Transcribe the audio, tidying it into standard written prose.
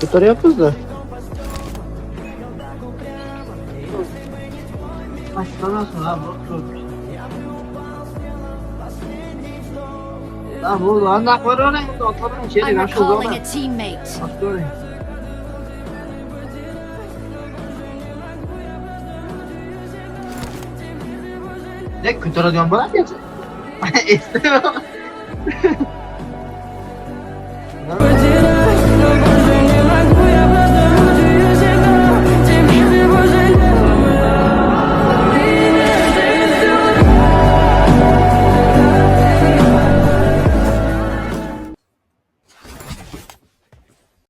Tutarı yapıyoruz da. Başlamazsın abi. Tamam oldu. Andak var oraya. Oturun içeri. I'm Ben şu zaman. recalling a teammate. Bak oraya. Ne kötü diyorum bana gelecek. İstemiyorum.